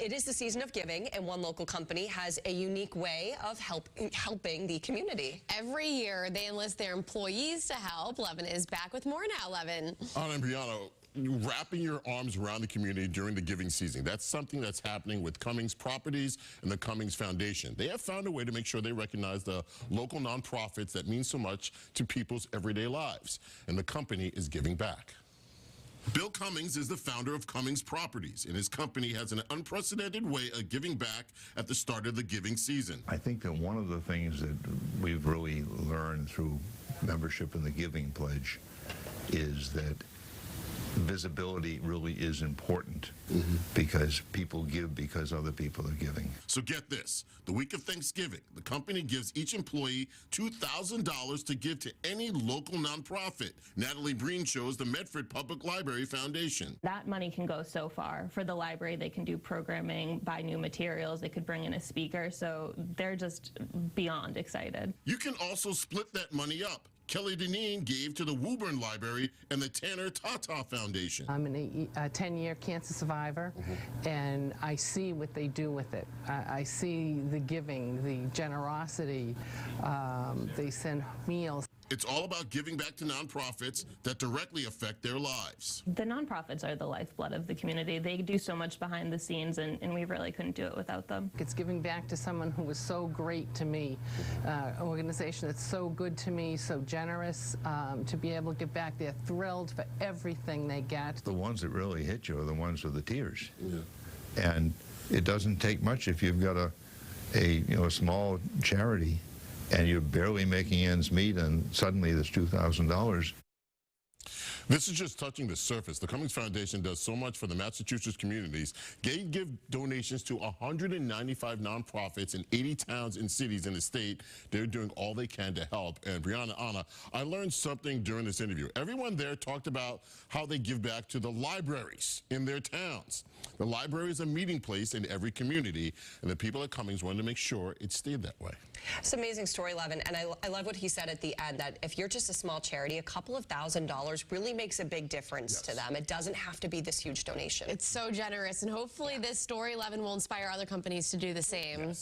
It is the season of giving, and one local company has a unique way of helping the community. Every year, they enlist their employees to help. Levan is back with more now, Levan. Anna and Brianna, wrapping your arms around the community during the giving season. That's something that's happening with Cummings Properties and the Cummings Foundation. They have found a way to make sure they recognize the local nonprofits that mean so much to people's everyday lives. And the company is giving back. Bill Cummings is the founder of Cummings Properties, and his company has an unprecedented way of giving back at the start of the giving season. I think that one of the things that we've really learned through membership in the Giving Pledge is that visibility really is important because people give because other people are giving. So get this, the week of Thanksgiving, the company gives each employee $2,000 to give to any local nonprofit. Natalie Breen chose the Medford Public Library Foundation. That money can go so far. For the library, they can do programming, buy new materials, they could bring in a speaker, so they're just beyond excited. You can also split that money up. Kelly Deneen gave to the Woburn Library and the Tanner Tata Foundation. I'm a 10-year cancer survivor, and I see what they do with it. I see the giving, the generosity. They send meals. It's all about giving back to nonprofits that directly affect their lives. The nonprofits are the lifeblood of the community. They do so much behind the scenes, and we really couldn't do it without them. It's giving back to someone who was so great to me, an organization that's so good to me, so generous, to be able to give back. They're thrilled for everything they get. The ones that really hit you are the ones with the tears. And it doesn't take much if you've got a small charity and you're barely making ends meet, and suddenly there's $2,000. This is just touching the surface. The Cummings Foundation does so much for the Massachusetts communities. They give donations to 195 nonprofits in 80 towns and cities in the state. They're doing all they can to help. And Brianna, Anna, I learned something during this interview. Everyone there talked about how they give back to the libraries in their towns. The library is a meeting place in every community, and the people at Cummings wanted to make sure it stayed that way. It's an amazing story, Levan, and I love what he said at the end, that if you're just a small charity, a couple of $1,000s really makes a big difference to them. It doesn't have to be this huge donation. It's so generous, and hopefully this story, Levan, will inspire other companies to do the same.